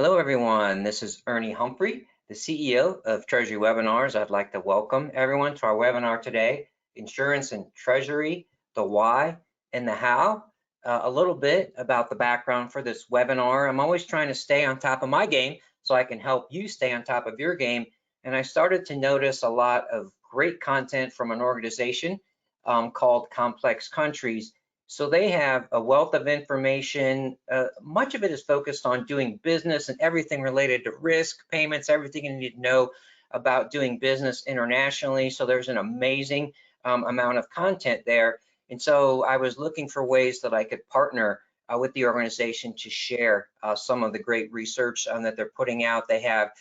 Hello, everyone. This is Ernie Humphrey, the CEO of Treasury Webinars. I'd like to welcome everyone to our webinar today, Insurance and Treasury, the Why and the How. A little bit about the background for this webinar. I'm always trying to stay on top of my game so I can help you stay on top of your game. And I started to notice a lot of great content from an organization called Complex Countries. So they have a wealth of information. Much of it is focused on doing business and everything related to risk, payments, everything you need to know about doing business internationally. So there's an amazing amount of content there. And so I was looking for ways that I could partner with the organization to share some of the great research that they're putting out. They have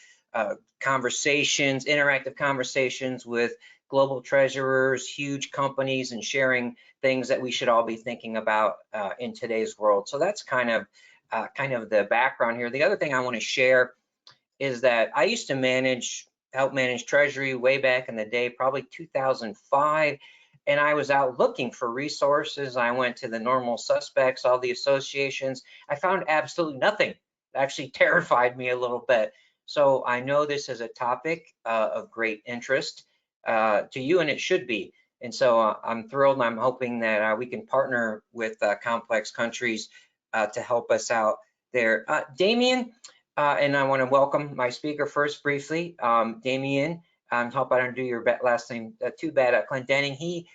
conversations, interactive conversations with global treasurers, huge companies, and sharing things that we should all be thinking about in today's world. So that's kind of the background here. The other thing I want to share is that I used to help manage Treasury way back in the day, probably 2005, and I was out looking for resources. I went to the normal suspects, all the associations. I found absolutely nothing. It actually terrified me a little bit. So I know this is a topic of great interest to you, and it should be. And so I'm thrilled, and I'm hoping that we can partner with Complex Countries to help us out there. Damien, and I want to welcome my speaker first briefly. Damien, I hope I don't do your last name too bad. Clint Denning, he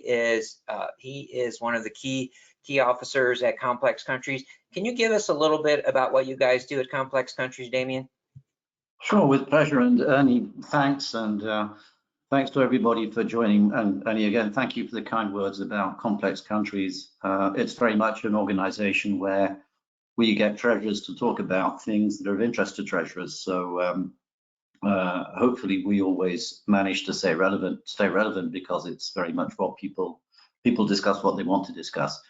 is one of the key officers at Complex Countries. Can you give us a little bit about what you guys do at Complex Countries, Damien? Sure, with pleasure. And Ernie, thanks, and thanks to everybody for joining. And Ernie, again, thank you for the kind words about Complex Countries. It's very much an organization where we get treasurers to talk about things that are of interest to treasurers. So hopefully we always manage to stay relevant because it's very much what people discuss what they want to discuss.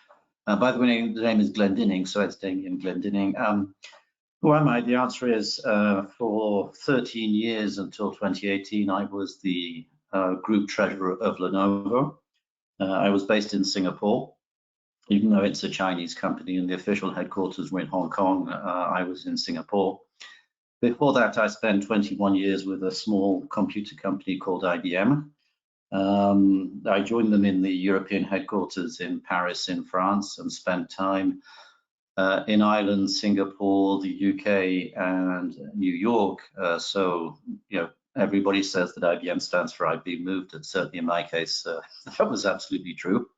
By the way, the name is Glenn Denning, so it's Damien Denning. Who am I? The answer is for 13 years until 2018, I was the group treasurer of Lenovo. I was based in Singapore, even though it's a Chinese company and the official headquarters were in Hong Kong. I was in Singapore. Before that, I spent 21 years with a small computer company called IBM. I joined them in the European headquarters in Paris, in France, and spent time in Ireland, Singapore, the UK, and New York. So, you know, everybody says that IBM stands for I've been moved, and certainly in my case, that was absolutely true.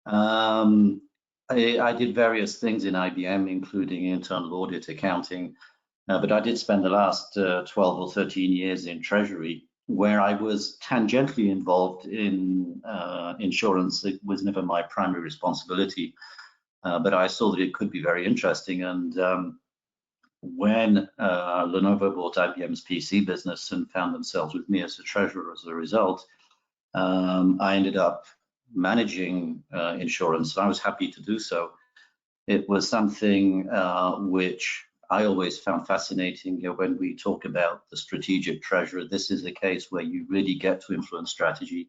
I did various things in IBM, including internal audit, accounting, but I did spend the last 12 or 13 years in Treasury, where I was tangentially involved in insurance. It was never my primary responsibility. But I saw that it could be very interesting. And when Lenovo bought IBM's PC business and found themselves with me as a treasurer as a result, I ended up managing insurance. I was happy to do so. It was something which I always found fascinating. You know, when we talk about the strategic treasurer, this is a case where you really get to influence strategy,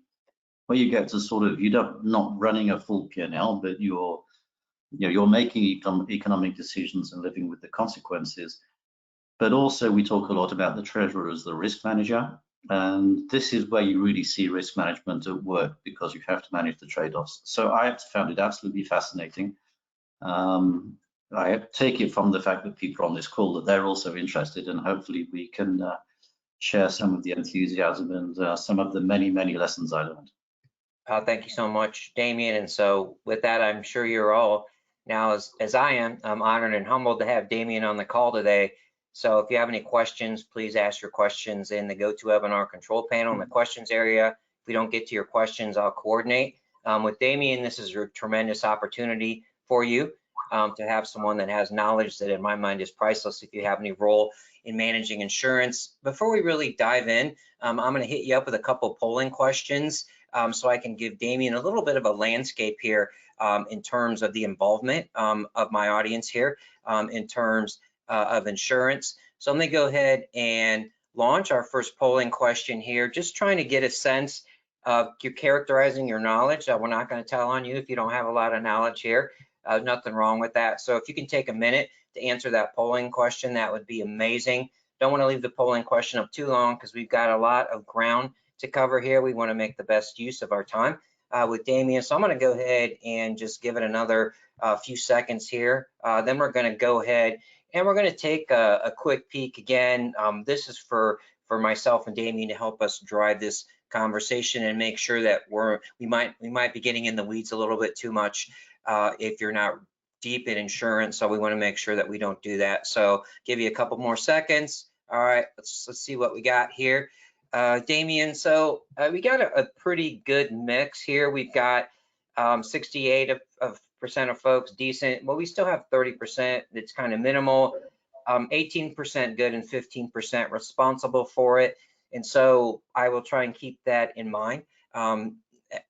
where you get to sort of, you're not running a full P&L, but you're making economic decisions and living with the consequences. But also we talk a lot about the treasurer as the risk manager. And this is where you really see risk management at work, because you have to manage the trade-offs. So I found it absolutely fascinating. I take it from the fact that people on this call that they're also interested, and hopefully we can share some of the enthusiasm and some of the many, many lessons I learned. Thank you so much, Damien. And so with that, I'm sure you're all now, as I am, I'm honored and humbled to have Damien on the call today. So if you have any questions, please ask your questions in the GoToWebinar control panel in the questions area. If we don't get to your questions, I'll coordinate. With Damien, this is a tremendous opportunity for you to have someone that has knowledge that in my mind is priceless if you have any role in managing insurance. Before we really dive in, I'm going to hit you up with a couple polling questions so I can give Damien a little bit of a landscape here in terms of the involvement of my audience here in terms of insurance. So I'm going to go ahead and launch our first polling question here, just trying to get a sense of you characterizing your knowledge. We're not going to tell on you if you don't have a lot of knowledge here. Nothing wrong with that. So if you can take a minute to answer that polling question, that would be amazing. Don't want to leave the polling question up too long because we've got a lot of ground to cover here. We want to make the best use of our time with Damien. So I'm going to go ahead and just give it another few seconds here. Then we're going to go ahead and we're going to take a quick peek again. This is for myself and Damien to help us drive this conversation and make sure that we might be getting in the weeds a little bit too much if you're not deep in insurance. So we want to make sure that we don't do that. So give you a couple more seconds. All right, let's see what we got here. Damien, so we got a pretty good mix here. We've got 68% of folks decent, but we still have 30% that's kind of minimal, 18% good, and 15% responsible for it. And so I will try and keep that in mind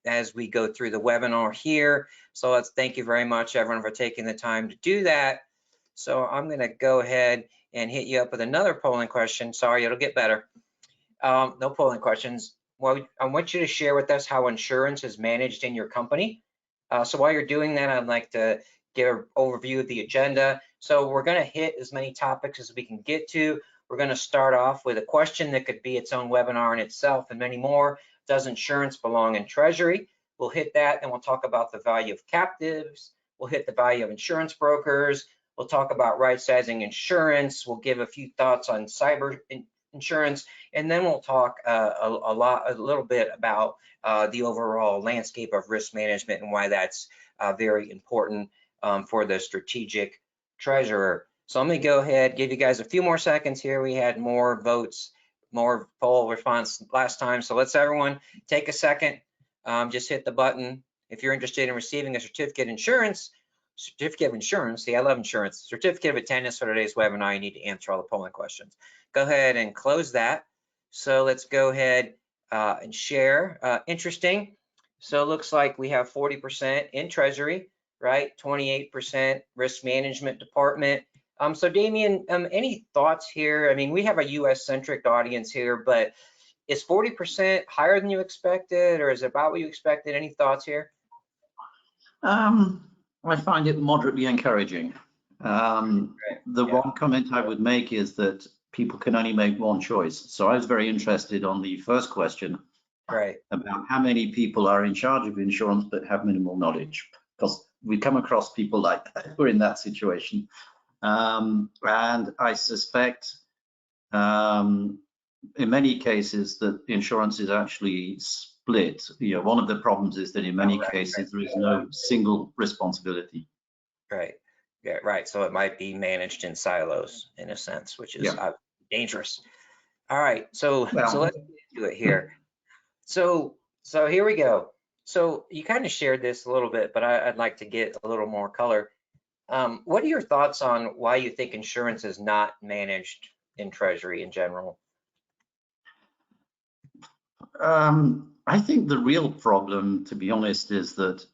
as we go through the webinar here. So let's thank you very much, everyone, for taking the time to do that. So I'm going to go ahead and hit you up with another polling question. Sorry, it'll get better. No polling questions. Well, I want you to share with us how insurance is managed in your company. So while you're doing that, I'd like to give an overview of the agenda. So we're going to hit as many topics as we can get to. We're going to start off with a question that could be its own webinar in itself and many more. Does insurance belong in Treasury? We'll hit that, and we'll talk about the value of captives. We'll hit the value of insurance brokers. We'll talk about right-sizing insurance. We'll give a few thoughts on cyber insurance, and then we'll talk a little bit about the overall landscape of risk management and why that's very important for the strategic treasurer. So I'm going to go ahead, give you guys a few more seconds here. We had more votes, more poll response last time. So let's everyone take a second, just hit the button. If you're interested in receiving a certificate of insurance, see, I love insurance, certificate of attendance for today's webinar, you need to answer all the polling questions. Go ahead and close that. So let's go ahead and share. Interesting. So it looks like we have 40% in Treasury, right? 28% risk management department. So Damien, any thoughts here? I mean, we have a US-centric audience here, but is 40% higher than you expected, or is it about what you expected? Any thoughts here? I find it moderately encouraging. One comment I would make is that people can only make one choice. So I was very interested on the first question about how many people are in charge of insurance but have minimal knowledge, because we come across people like that who are in that situation. And I suspect in many cases that insurance is actually split. You know, one of the problems is that in many cases there is no single responsibility. Right. Yeah, right. So it might be managed in silos in a sense, which is dangerous. All right. So let's do it here. So here we go. So you kind of shared this a little bit, but I'd like to get a little more color. What are your thoughts on why you think insurance is not managed in Treasury in general? I think the real problem, to be honest, is that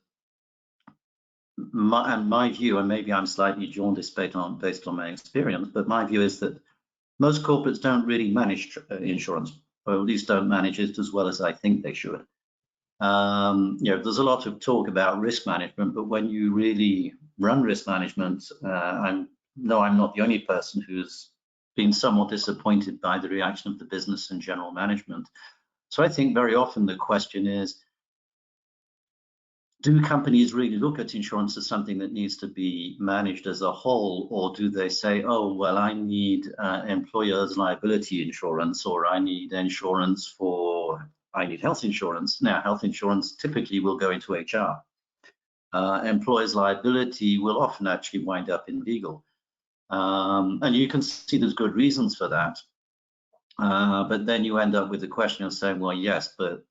my view, and maybe I'm slightly jaundiced based on my experience, but my view is that most corporates don't really manage insurance, or at least don't manage it as well as I think they should. You know, there's a lot of talk about risk management, but when you really run risk management, I know I'm not the only person who's been somewhat disappointed by the reaction of the business and general management. So I think very often the question is, do companies really look at insurance as something that needs to be managed as a whole, or do they say, oh, well, I need employer's liability insurance, or I need health insurance. Now, health insurance typically will go into HR. Employer's liability will often actually wind up in legal. And you can see there's good reasons for that. But then you end up with the question of saying, well, yes, but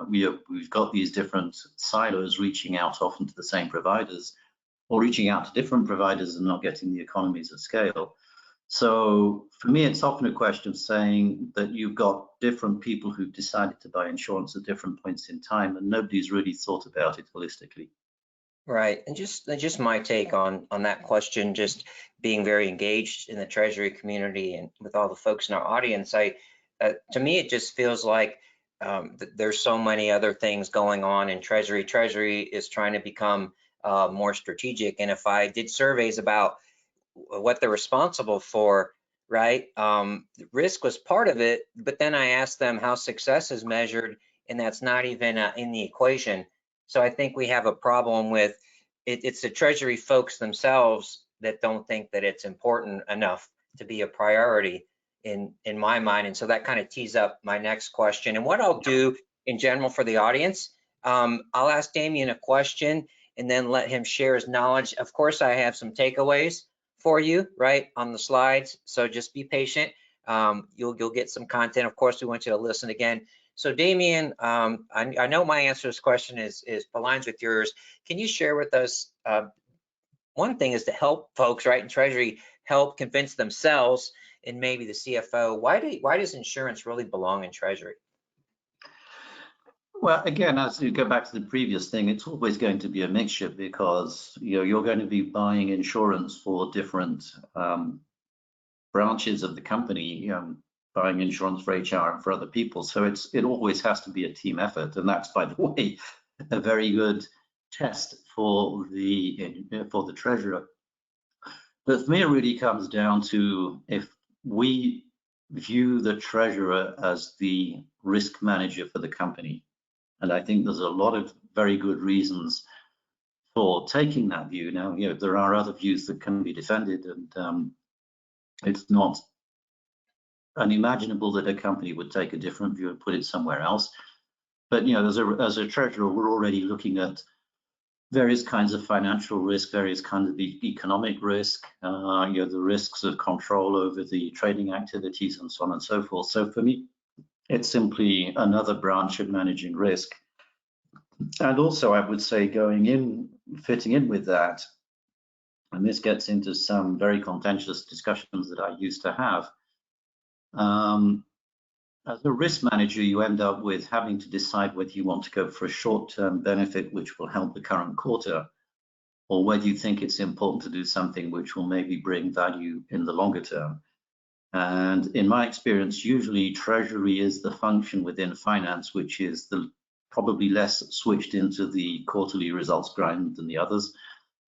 we've got these different silos reaching out often to the same providers, or reaching out to different providers and not getting the economies of scale. So for me, it's often a question of saying that you've got different people who've decided to buy insurance at different points in time, and nobody's really thought about it holistically. Right, and just my take on that question, just being very engaged in the Treasury community and with all the folks in our audience, to me it just feels like there's so many other things going on in Treasury. Treasury is trying to become more strategic. And if I did surveys about what they're responsible for, right? Risk was part of it, but then I asked them how success is measured, and that's not even in the equation. So I think we have a problem with it. It's the Treasury folks themselves that don't think that it's important enough to be a priority in my mind. And so that kind of tees up my next question. And what I'll do in general for the audience, I'll ask Damien a question and then let him share his knowledge. Of course, I have some takeaways for you, right, on the slides. So just be patient. You'll get some content. Of course, we want you to listen again. So Damien, I know my answer to this question is aligns with yours. Can you share with us, one thing is to help folks, right, in Treasury, help convince themselves and maybe the CFO, why does insurance really belong in Treasury? Well, again, as you go back to the previous thing, it's always going to be a mixture because you're going to be buying insurance for different branches of the company, buying insurance for HR and for other people. So it always has to be a team effort, and that's, by the way, a very good test for the treasurer. But for me, it really comes down to if we view the treasurer as the risk manager for the company. And I think there's a lot of very good reasons for taking that view. Now, there are other views that can be defended, and it's not unimaginable that a company would take a different view and put it somewhere else. But as a treasurer, we're already looking at various kinds of financial risk, various kinds of economic risk, the risks of control over the trading activities, and so on and so forth. So for me, it's simply another branch of managing risk. And also, I would say fitting in with that, and this gets into some very contentious discussions that I used to have. As a risk manager, you end up with having to decide whether you want to go for a short-term benefit which will help the current quarter, or whether you think it's important to do something which will maybe bring value in the longer term. And in my experience, usually Treasury is the function within finance which is probably less switched into the quarterly results grind than the others.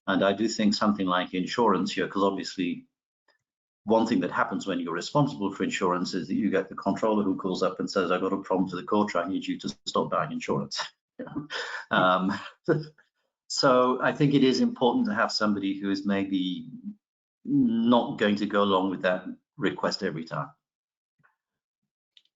And I do think something like insurance here, because obviously one thing that happens when you're responsible for insurance is that you get the controller who calls up and says, I've got a problem for the quarter, I need you to stop buying insurance. So I think it is important to have somebody who is maybe not going to go along with that request every time.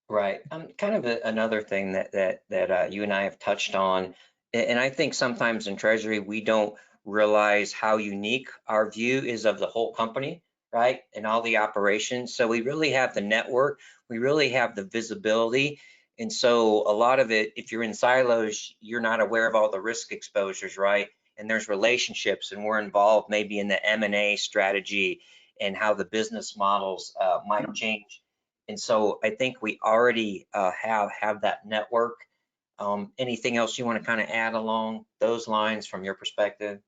Right. Kind of another thing that you and I have touched on, and I think sometimes in Treasury we don't realize how unique our view is of the whole company, right, and all the operations. So we really have the network, we really have the visibility, and so a lot of it, if you're in silos, you're not aware of all the risk exposures, right? And there's relationships, and we're involved maybe in the M&A strategy and how the business models might change. And so I think we already have that network. Anything else you want to kind of add along those lines from your perspective?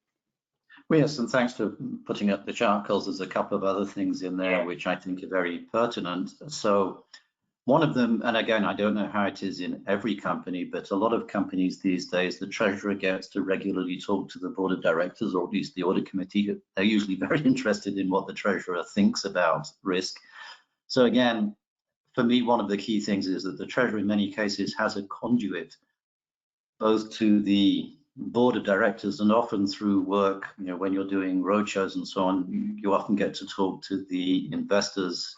Well, yes, and thanks for putting up the chart, because there's a couple of other things in there which I think are very pertinent. So one of them, and again, I don't know how it is in every company, but a lot of companies these days, the treasurer gets to regularly talk to the board of directors, or at least the audit committee. They're usually very interested in what the treasurer thinks about risk. So again, for me, one of the key things is that the Treasury in many cases has a conduit both to the board of directors, and often through work, when you're doing roadshows and so on, you often get to talk to the investors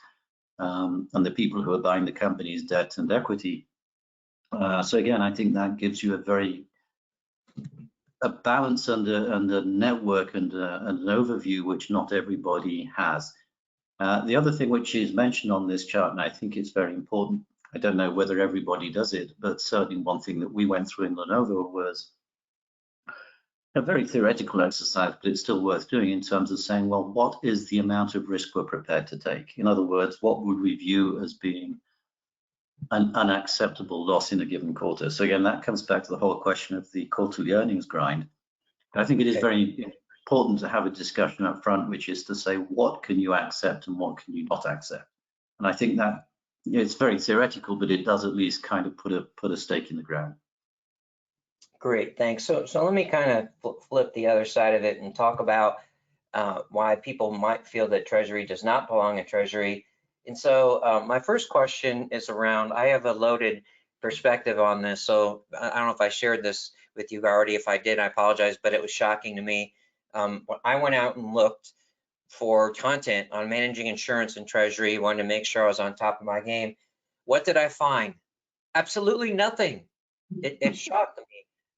and the people who are buying the company's debt and equity. So again, I think that gives you a balance and a network and an overview which not everybody has. The other thing which is mentioned on this chart, and I think it's very important, I don't know whether everybody does it, but certainly one thing that we went through in Lenovo was a very theoretical exercise, but it's still worth doing in terms of saying, well, what is the amount of risk we're prepared to take? In other words, what would we view as being an unacceptable loss in a given quarter? So again, that comes back to the whole question of the quarterly earnings grind. I think it is very important to have a discussion up front, which is to say, what can you accept and what can you not accept? And I think that it's very theoretical, but it does at least kind of put a stake in the ground. Great, thanks. So let me kind of flip the other side of it and talk about why people might feel that Treasury does not belong in Treasury. And so my first question is around, I have a loaded perspective on this. So I don't know if I shared this with you already. If I did, I apologize, but it was shocking to me. I went out and looked for content on managing insurance in Treasury, wanted to make sure I was on top of my game. What did I find? Absolutely nothing. It shocked me.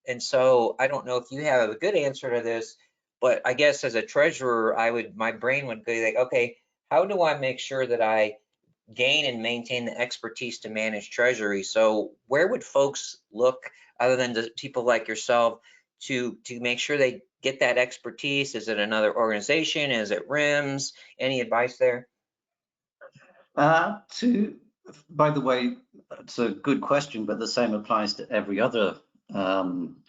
And so I don't know if you have a good answer to this, but I guess as a treasurer, my brain would be like, okay, how do I make sure that I gain and maintain the expertise to manage treasury? So where would folks look other than the people like yourself to make sure they get that expertise? Is it another organization? Is it RIMS? Any advice there? By the way, it's a good question, but the same applies to every other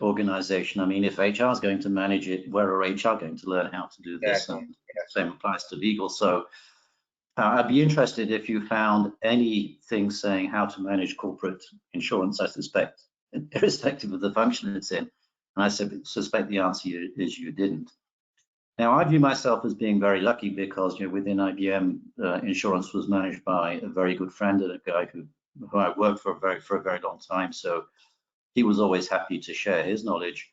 organization. I mean, if HR is going to manage it, where are HR going to learn how to do this? Exactly. And same applies to legal. So I'd be interested if you found anything saying how to manage corporate insurance, I suspect, irrespective of the function it's in. And I suspect the answer is you didn't. Now, I view myself as being very lucky because, within IBM, insurance was managed by a very good friend and a guy who I worked for a very long time. So he was always happy to share his knowledge.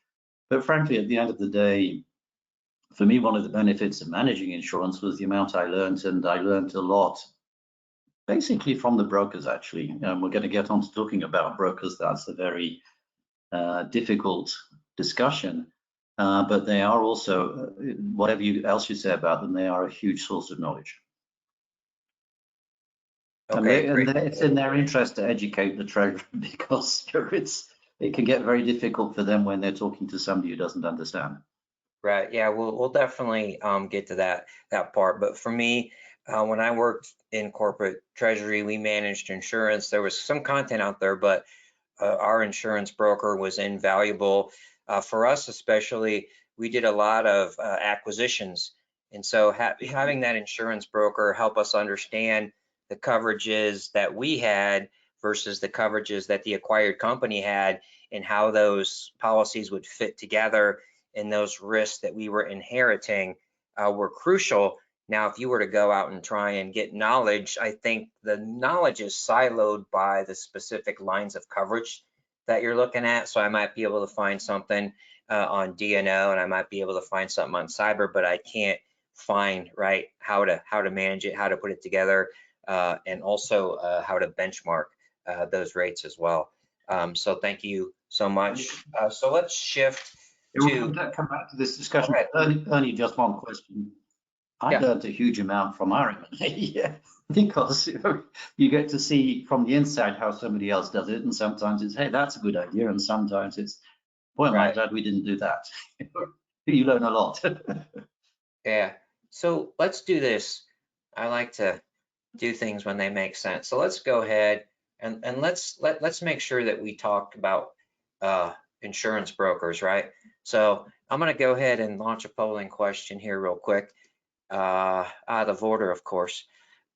But frankly, at the end of the day, for me, one of the benefits of managing insurance was the amount I learned, and I learned a lot, basically from the brokers, actually. We're going to get on to talking about brokers. That's a very difficult discussion. But they are also, whatever else you say about them, they are a huge source of knowledge. Okay, And great. it's in their interest to educate the treasurer because it can get very difficult for them when they're talking to somebody who doesn't understand. Right. Yeah, we'll definitely get to that part. But for me, when I worked in corporate treasury, we managed insurance. There was some content out there, but our insurance broker was invaluable for us, especially. We did a lot of acquisitions, and so having that insurance broker help us understand the coverages that we had versus the coverages that the acquired company had, and how those policies would fit together, and those risks that we were inheriting were crucial. Now, if you were to go out and try and get knowledge, I think the knowledge is siloed by the specific lines of coverage that you're looking at. So I might be able to find something on D&O, and I might be able to find something on cyber, but I can't find how to manage it, how to put it together, and also how to benchmark those rates as well. So thank you so much. So let's shift We'll to. come back to this Go discussion. ahead. Only just one question. I Yeah. learned a huge amount from our M&A because you get to see from the inside how somebody else does it, and sometimes it's, hey, that's a good idea, and sometimes it's, boy, am I glad we didn't do that. You learn a lot. Yeah. So let's do this. I like to do things when they make sense. So let's go ahead and let's make sure that we talk about insurance brokers, right? So I'm going to go ahead and launch a polling question here real quick, out of order, of course.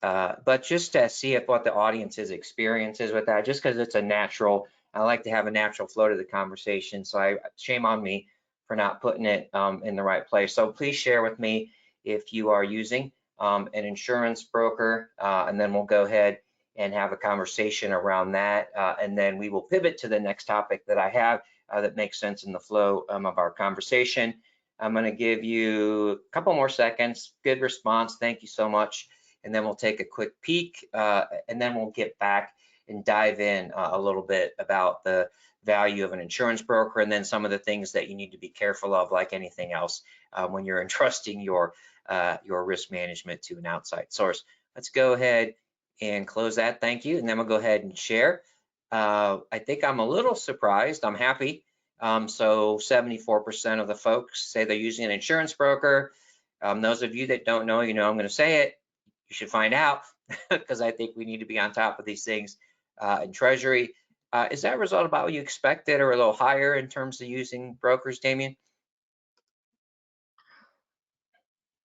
But just to see if what the audience's experience is with that, just because it's a natural, I like to have a natural flow to the conversation. So shame on me for not putting it in the right place. So please share with me if you are using an insurance broker, and then we'll go ahead and have a conversation around that. And then we will pivot to the next topic that I have that makes sense in the flow of our conversation. I'm going to give you a couple more seconds. Good response. Thank you so much. And then we'll take a quick peek, and then we'll get back and dive in a little bit about the value of an insurance broker, and then some of the things that you need to be careful of, like anything else, when you're entrusting your risk management to an outside source. Let's go ahead and close that. Thank you. And then we'll go ahead and share. I think I'm a little surprised. I'm happy. So 74% of the folks say they're using an insurance broker. Those of you that don't know, I'm going to say it. You should find out because I think we need to be on top of these things in Treasury. Is that result about what you expected, or a little higher in terms of using brokers, Damien?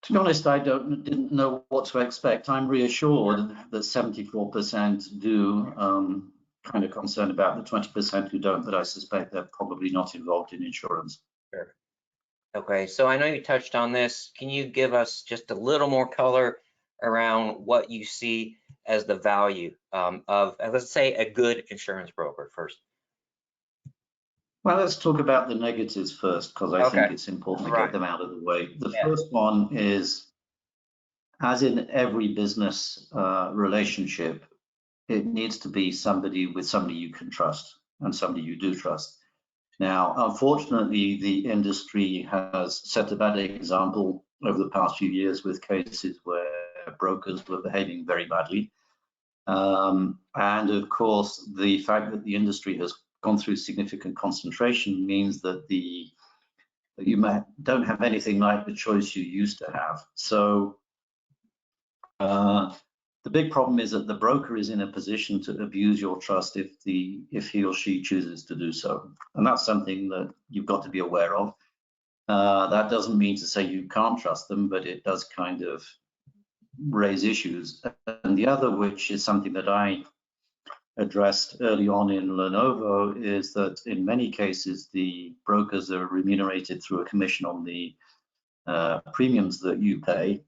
To be honest, I didn't know what to expect. I'm reassured that 74% do. kind of concerned about the 20% who don't, but I suspect they're probably not involved in insurance. Sure. Okay, so I know you touched on this. Can you give us just a little more color around what you see as the value of, let's say, a good insurance broker first? Well, let's talk about the negatives first, because I think it's important to Right. get them out of the way. The Yeah. first one is, as in every business relationship, it needs to be somebody you can trust and somebody you do trust. Now, unfortunately, the industry has set a bad example over the past few years with cases where brokers were behaving very badly. And of course, the fact that the industry has gone through significant concentration means that you don't have anything like the choice you used to have. So the big problem is that the broker is in a position to abuse your trust if he or she chooses to do so. And that's something that you've got to be aware of. That doesn't mean to say you can't trust them, but it does kind of raise issues. And the other, which is something that I addressed early on in Lenovo, is that in many cases, the brokers are remunerated through a commission on the premiums that you pay.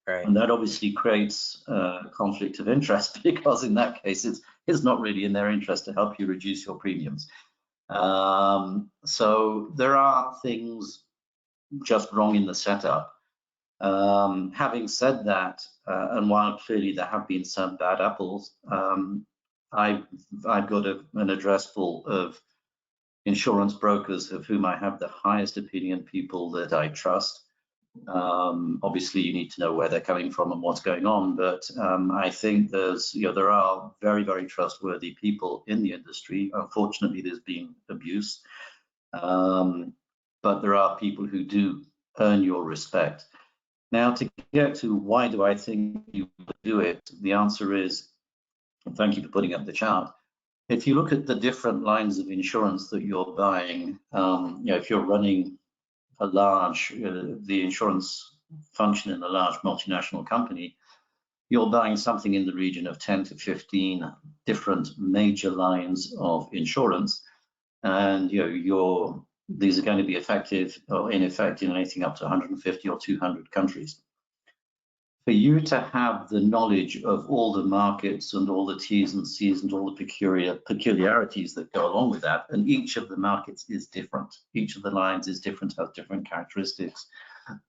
Right. And that obviously creates a conflict of interest, because in that case, it's not really in their interest to help you reduce your premiums. So there are things just wrong in the setup. Having said that, and while clearly there have been some bad apples, I've got an address full of insurance brokers of whom I have the highest opinion, people that I trust. Obviously, you need to know where they're coming from and what's going on, but I think there are very, very trustworthy people in the industry. Unfortunately, there's been abuse, but there are people who do earn your respect. Now, to get to why do I think you do it, the answer is, and thank you for putting up the chart. If you look at the different lines of insurance that you're buying, if you're running the insurance function in a large multinational company, you're buying something in the region of 10 to 15 different major lines of insurance, and these are going to be effective or in effect in anything up to 150 or 200 countries. For you to have the knowledge of all the markets and all the T's and C's and all the peculiarities that go along with that, and each of the markets is different. Each of the lines is different, has different characteristics,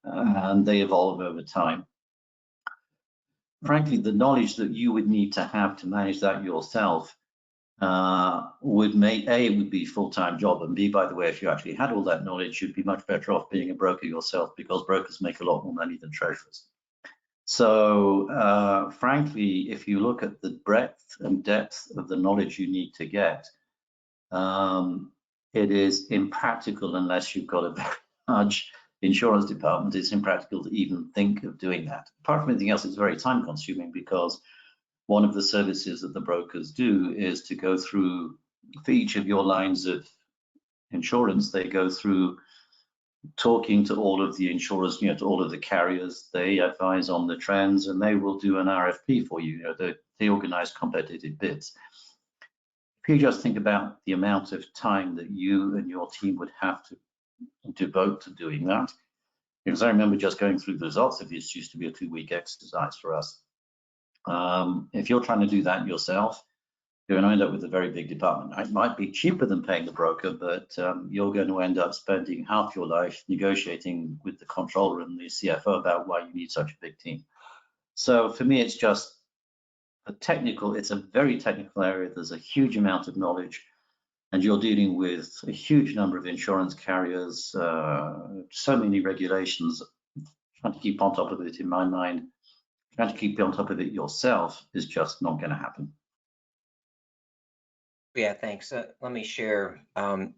and they evolve over time. Frankly, the knowledge that you would need to have to manage that yourself would make, A, it would be a full-time job, and B, by the way, if you actually had all that knowledge, you'd be much better off being a broker yourself, because brokers make a lot more money than treasurers. So frankly, if you look at the breadth and depth of the knowledge you need to get, it is impractical unless you've got a very large insurance department. It's impractical to even think of doing that. Apart from anything else, it's very time consuming, because one of the services that the brokers do is to go through, for each of your lines of insurance, they go through talking to all of the insurers, to all of the carriers. They advise on the trends, and they will do an RFP for you. They organize competitive bids. If you just think about the amount of time that you and your team would have to devote to doing that, because I remember just going through the results of this. Used to be a 2-week exercise for us. If you're trying to do that yourself, you're going to end up with a very big department. It might be cheaper than paying the broker, but you're going to end up spending half your life negotiating with the controller and the CFO about why you need such a big team. So for me, it's just it's a very technical area. There's a huge amount of knowledge, and you're dealing with a huge number of insurance carriers, so many regulations. Trying to keep on top of it, in my mind, trying to keep on top of it yourself is just not going to happen. Yeah, thanks. Let me share.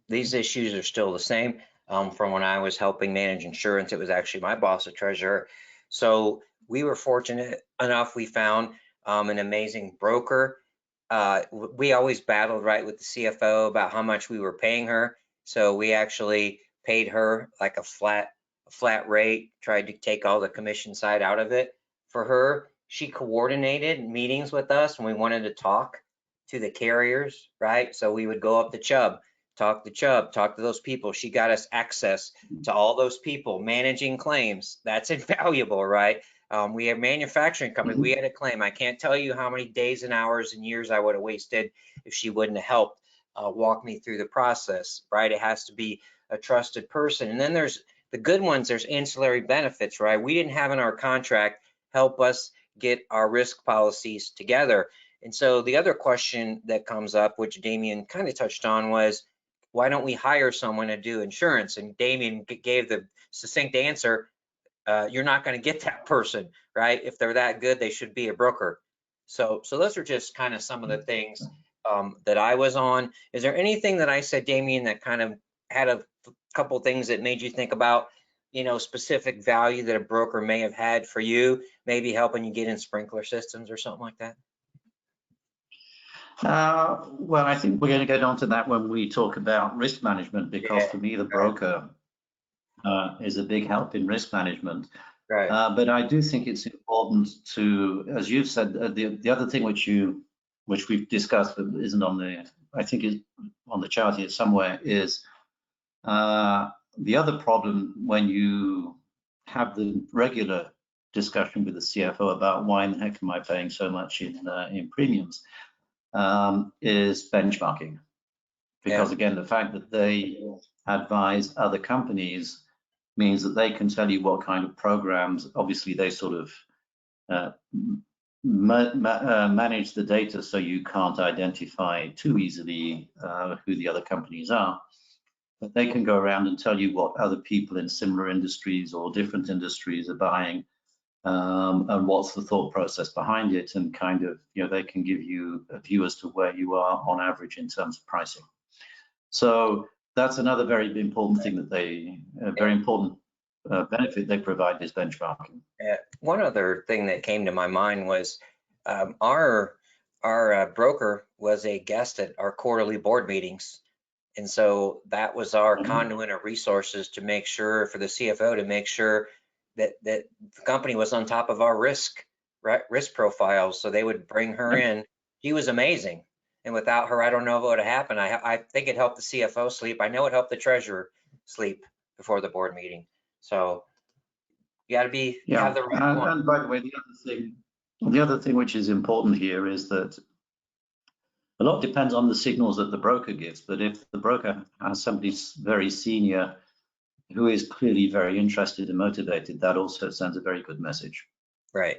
These issues are still the same. From when I was helping manage insurance, it was actually my boss, a treasurer. So we were fortunate enough, we found an amazing broker. We always battled right with the CFO about how much we were paying her. So we actually paid her like a flat rate, tried to take all the commission side out of it for her. She coordinated meetings with us when we wanted to talk. to the carriers, right? So we would go up to Chubb, talk to those people. She got us access to all those people managing claims. That's invaluable, right? We have manufacturing company. We had a claim. I can't tell you how many days and hours and years I would have wasted if she wouldn't have helped walk me through the process, right? It has to be a trusted person. And then there's the good ones. There's ancillary benefits, right? We didn't have in our contract help us get our risk policies together. And so the other question that comes up, which Damien kind of touched on, was why don't we hire someone to do insurance? And Damien gave the succinct answer, you're not going to get that person, right? If they're that good, they should be a broker. So those are just kind of some of the things that I was on. Is there anything that I said, Damien, that kind of had a couple things that made you think about, specific value that a broker may have had for you, maybe helping you get in sprinkler systems or something like that? Well, I think we're going to get onto that when we talk about risk management, because for me, the broker is a big help in risk management. Right. But I do think it's important to, as you've said, the other thing which we've discussed but isn't on the, I think is on the chart here somewhere, is the other problem when you have the regular discussion with the CFO about why in the heck am I paying so much in premiums, is benchmarking. Because again, the fact that they advise other companies means that they can tell you what kind of programs, obviously they sort of manage the data so you can't identify too easily who the other companies are. But they can go around and tell you what other people in similar industries or different industries are buying, and what's the thought process behind it, and kind of, they can give you a view as to where you are on average in terms of pricing. So that's another very important thing that very important benefit they provide is benchmarking. One other thing that came to my mind was our broker was a guest at our quarterly board meetings. And so that was our conduit of resources to make sure, for the CFO to make sure that the company was on top of our risk profiles. So they would bring her in. She was amazing. And without her, I don't know what would have happened. I think it helped the CFO sleep. I know it helped the treasurer sleep before the board meeting. So you got to be, have the right one. And by the way, the other thing which is important here is that a lot depends on the signals that the broker gives. But if the broker has somebody very senior who is clearly very interested and motivated, that also sends a very good message. Right.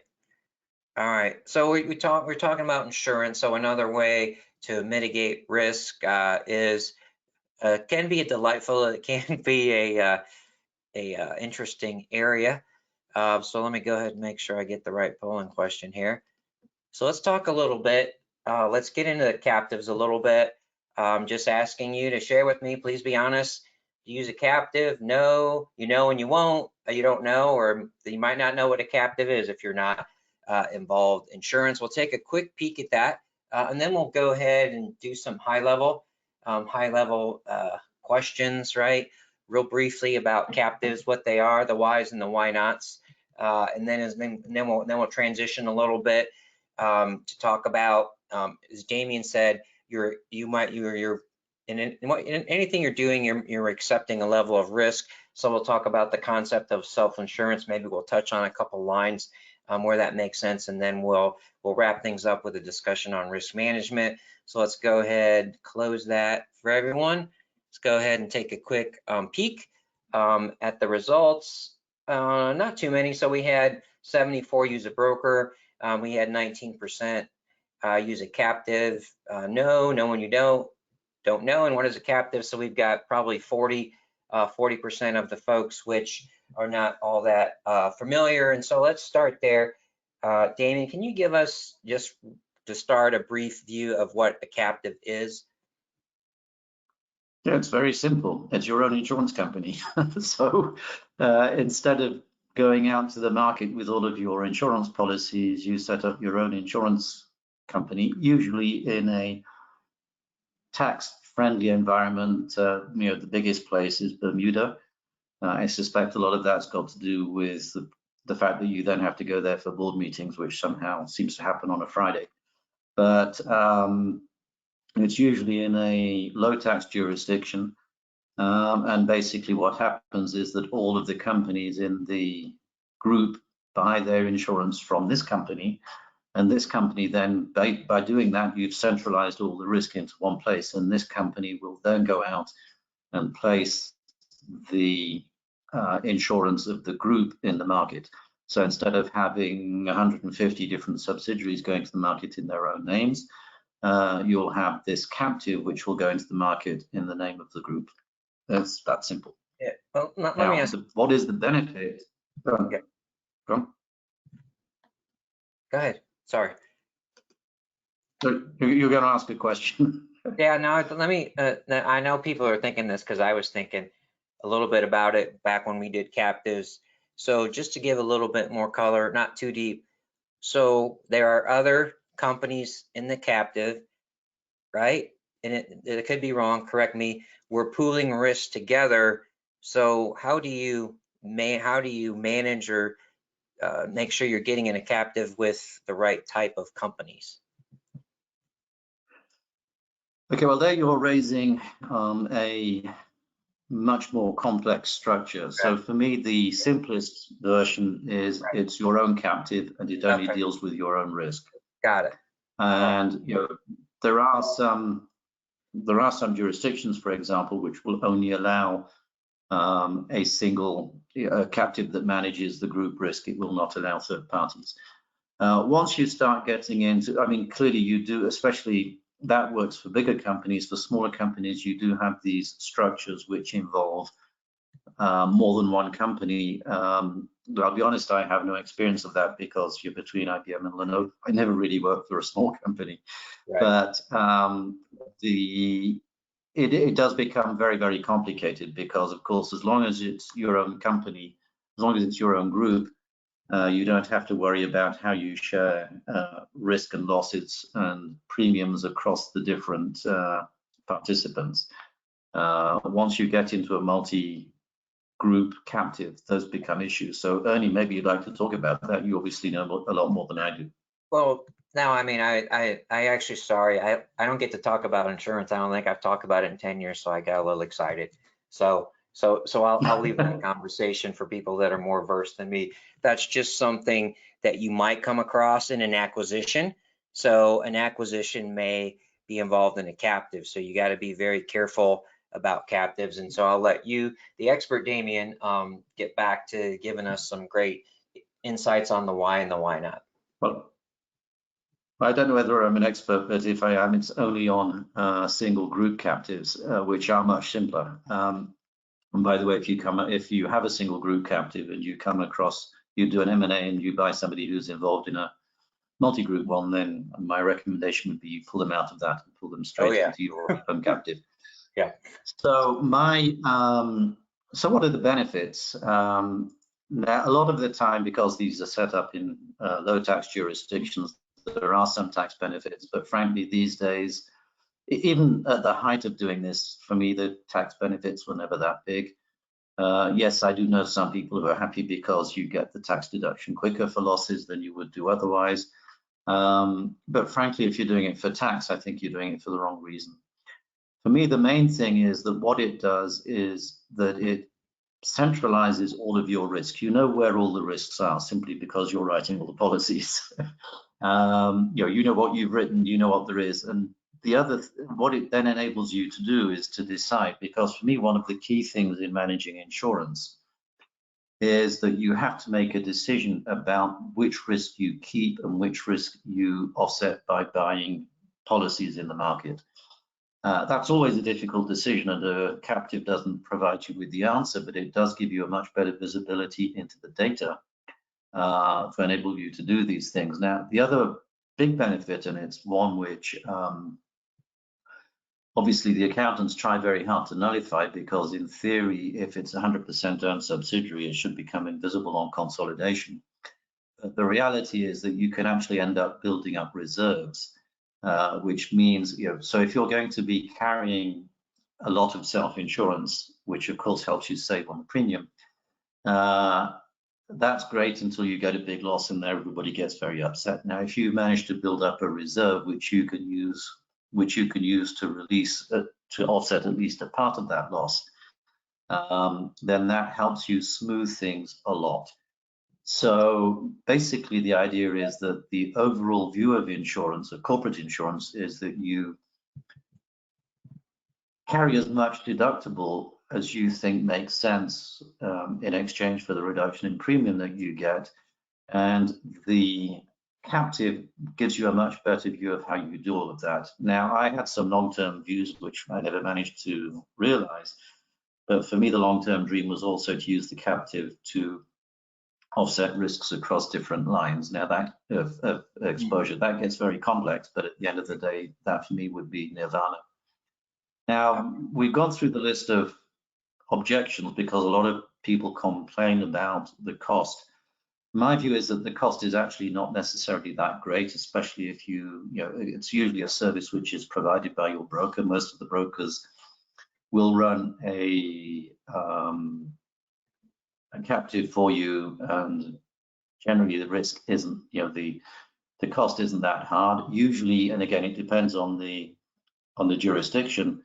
All right. So we're talking about insurance. So another way to mitigate risk is can be a delightful. It can be a interesting area. So let me go ahead and make sure I get the right polling question here. So let's talk a little bit. Let's get into the captives a little bit. Just asking you to share with me, please be honest. Use a captive? No, you know and you won't. You don't know, or you might not know what a captive is if you're not involved. Insurance, we'll take a quick peek at that, and then we'll go ahead and do some high-level questions, right? Real briefly about captives, what they are, the whys and the why nots, and then we'll transition a little bit to talk about, as Damien said, in anything you're doing, you're accepting a level of risk. So we'll talk about the concept of self-insurance. Maybe we'll touch on a couple lines where that makes sense, and then we'll wrap things up with a discussion on risk management. So let's go ahead, close that for everyone. Let's go ahead and take a quick peek at the results. Not too many. So we had 74 use a broker. We had 19% use a captive. No and you don't know. And what is a captive? So we've got probably 40% of the folks which are not all that familiar. And so let's start there. Damien, can you give us, just to start, a brief view of what a captive is? Yeah, it's very simple. It's your own insurance company. So instead of going out to the market with all of your insurance policies, you set up your own insurance company, usually in a tax-friendly environment. The biggest place is Bermuda. I suspect a lot of that's got to do with the fact that you then have to go there for board meetings, which somehow seems to happen on a Friday. But It's usually in a low tax jurisdiction. And basically what happens is that all of the companies in the group buy their insurance from this company. And this company then, by doing that, you've centralized all the risk into one place. And this company will then go out and place the insurance of the group in the market. So instead of having 150 different subsidiaries going to the market in their own names, you'll have this captive which will go into the market in the name of the group. It's that simple. Yeah. Well, let Now, me ask. what is the benefit? Yeah. Go ahead. Sorry. So you're going to ask a question. Yeah, no, let me, I know people are thinking this because I was thinking a little bit about it back when we did captives. So just to give a little bit more color, not too deep. So there are other companies in the captive, right? And it could be wrong, correct me. We're pooling risks together. So how do you manage or make sure you're getting in a captive with the right type of companies? Okay, well, there you're raising a much more complex structure. So for me, the simplest version is it's your own captive and it only deals with your own risk. Got it. And you know, there are some jurisdictions, for example, which will only allow a single captive that manages the group risk. It will not allow third parties. Once you start getting into, I mean, clearly you do, especially that works for bigger companies. For smaller companies, you do have these structures which involve more than one company. I'll be honest, I have no experience of that because you're between IBM and Lenovo. I never really worked for a small company, but it does become very, very complicated because, of course, as long as it's your own company, as long as it's your own group, you don't have to worry about how you share risk and losses and premiums across the different participants. Once you get into a multi-group captive, those become issues. So Ernie, maybe you'd like to talk about that. You obviously know a lot more than I do. Well, no, I mean, I actually, sorry, I don't get to talk about insurance. I don't think I've talked about it in 10 years, so I got a little excited. So I'll leave that conversation for people that are more versed than me. That's just something that you might come across in an acquisition. So an acquisition may be involved in a captive. So you got to be very careful about captives. And so I'll let you, the expert Damien, get back to giving us some great insights on the why and the why not. Well, I don't know whether I'm an expert, but if I am, it's only on single group captives, which are much simpler. And by the way, if you have a single group captive and you come across, you do an M&A and you buy somebody who's involved in a multi-group one, then my recommendation would be you pull them out of that and pull them straight into your own captive. Yeah. So so what are the benefits? Now, a lot of the time, because these are set up in low tax jurisdictions, there are some tax benefits, but frankly, these days, even at the height of doing this, for me, the tax benefits were never that big. Yes, I do know some people who are happy because you get the tax deduction quicker for losses than you would do otherwise. But frankly, if you're doing it for tax, I think you're doing it for the wrong reason. For me, the main thing is that what it does is that it centralizes all of your risk. You know where all the risks are simply because you're writing all the policies. You know what you've written, you know what there is. And what it then enables you to do is to decide, because for me, one of the key things in managing insurance is that you have to make a decision about which risk you keep and which risk you offset by buying policies in the market. That's always a difficult decision, and a captive doesn't provide you with the answer, but it does give you a much better visibility into the data to enable you to do these things. Now, the other big benefit, and it's one which obviously the accountants try very hard to nullify, because in theory, if it's 100% owned subsidiary, it should become invisible on consolidation. But the reality is that you can actually end up building up reserves, which means, so if you're going to be carrying a lot of self-insurance, which of course helps you save on the premium, that's great until you get a big loss and everybody gets very upset. Now, if you manage to build up a reserve which you can use which you can use to release, to offset at least a part of that loss, then that helps you smooth things a lot. So basically the idea is that the overall view of insurance, of corporate insurance, is that you carry as much deductible as you think makes sense in exchange for the reduction in premium that you get. And the captive gives you a much better view of how you do all of that. Now, I had some long-term views, which I never managed to realize. But for me, the long-term dream was also to use the captive to offset risks across different lines. Now that exposure, that gets very complex, but at the end of the day, that for me would be nirvana. Now, we've gone through the list of objections because a lot of people complain about the cost. My view is that the cost is actually not necessarily that great, especially if it's usually a service which is provided by your broker. Most of the brokers will run a captive for you, and generally the risk isn't, the cost isn't that hard. Usually, and again, it depends on the jurisdiction,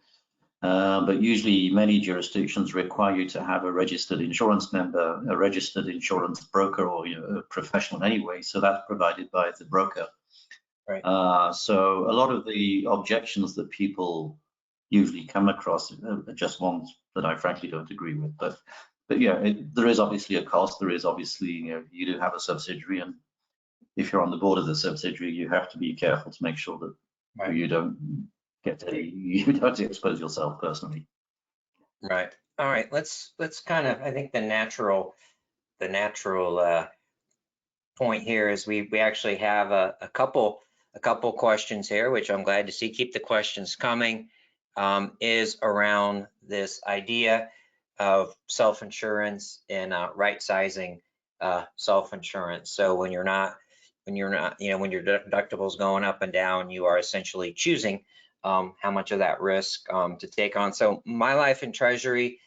but usually many jurisdictions require you to have a registered insurance member, a registered insurance broker, or a professional anyway, so that's provided by the broker. Right. So a lot of the objections that people usually come across are just ones that I frankly don't agree with. But yeah, there is obviously a cost. There is obviously, you do have a subsidiary, and if you're on the board of the subsidiary, you have to be careful to make sure that Right. you don't expose yourself personally. Right. All right. Let's kind of, I think the natural point here is we actually have a couple questions here, which I'm glad to see. Keep the questions coming. Is around this idea of self-insurance and right sizing self-insurance. So when your deductible is going up and down, you are essentially choosing how much of that risk to take on. So my life in Treasury,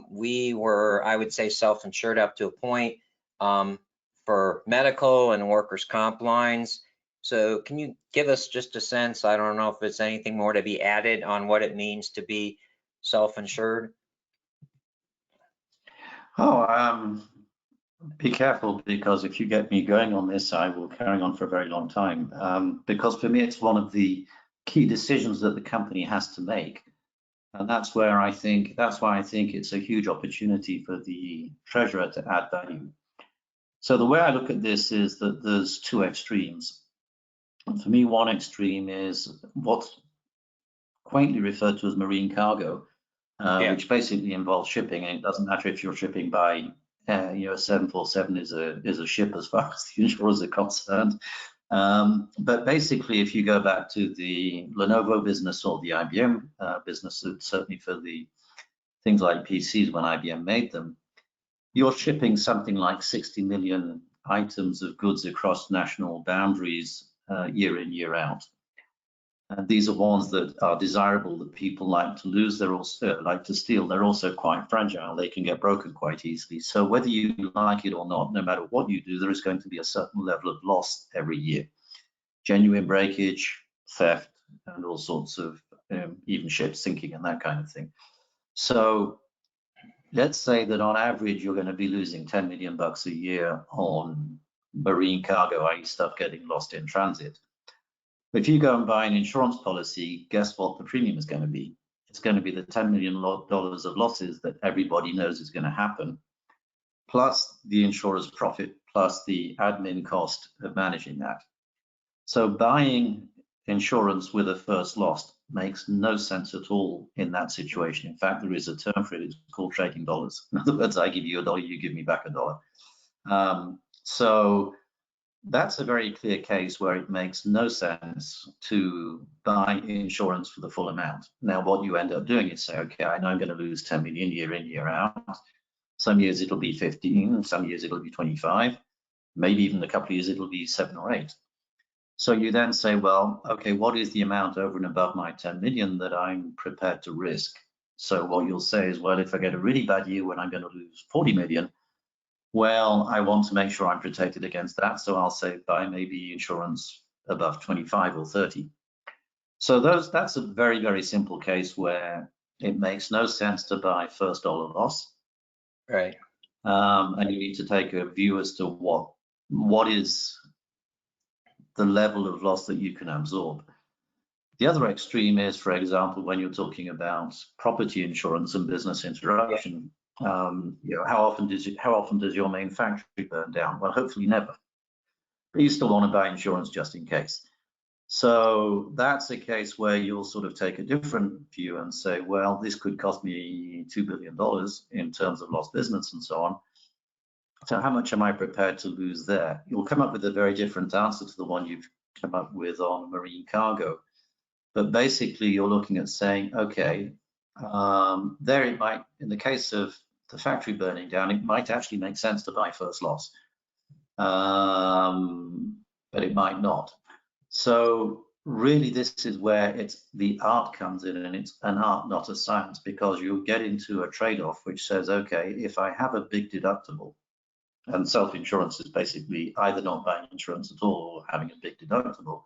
we were, I would say, self-insured up to a point for medical and workers' comp lines. So can you give us just a sense? I don't know if it's anything more to be added on what it means to be self-insured. Be careful, because if you get me going on this, I will carry on for a very long time. Because for me, it's one of the key decisions that the company has to make. And that's why I think it's a huge opportunity for the treasurer to add value. So the way I look at this is that there's two extremes. And for me, one extreme is what's quaintly referred to as marine cargo, which basically involves shipping. And it doesn't matter if you're shipping by, a 747 is a ship as far as the insurers are concerned. But basically, if you go back to the Lenovo business or the IBM business, certainly for the things like PCs when IBM made them, you're shipping something like 60 million items of goods across national boundaries year in, year out. And these are ones that are desirable, that people like to lose. They're also like to steal. They're also quite fragile. They can get broken quite easily. So whether you like it or not, no matter what you do, there is going to be a certain level of loss every year. Genuine breakage, theft, and all sorts of even ships sinking and that kind of thing. So let's say that on average, you're going to be losing 10 million bucks a year on marine cargo, i.e. stuff getting lost in transit. If you go and buy an insurance policy, guess what the premium is going to be? It's going to be the $10 million of losses that everybody knows is going to happen, plus the insurer's profit, plus the admin cost of managing that. So buying insurance with a first loss makes no sense at all in that situation. In fact, there is a term for it. It's called trading dollars. In other words, I give you $1, you give me back $1. So that's a very clear case where it makes no sense to buy insurance for the full amount. Now, what you end up doing is say, okay, I know I'm going to lose 10 million year in, year out. Some years it'll be 15, some years it'll be 25, maybe even a couple of years it'll be 7 or 8. So you then say, well, okay, what is the amount over and above my 10 million that I'm prepared to risk? So what you'll say is, well, if I get a really bad year when I'm going to lose 40 million, well, I want to make sure I'm protected against that. So I'll say buy maybe insurance above 25 or 30. So that's a very, very simple case where it makes no sense to buy first dollar loss. Right. And you need to take a view as to what is the level of loss that you can absorb. The other extreme is, for example, when you're talking about property insurance and business interruption. How often does your main factory burn down? Well, hopefully never. But you still want to buy insurance just in case. So that's a case where you'll sort of take a different view and say, well, this could cost me $2 billion in terms of lost business and so on. So how much am I prepared to lose there? You'll come up with a very different answer to the one you've come up with on marine cargo. But basically, you're looking at saying, okay, there it might, in the case of the factory burning down, it might actually make sense to buy first loss, but it might not. So really, this is where the art comes in, and it's an art, not a science, because you get into a trade-off which says, okay, if I have a big deductible, and self-insurance is basically either not buying insurance at all or having a big deductible,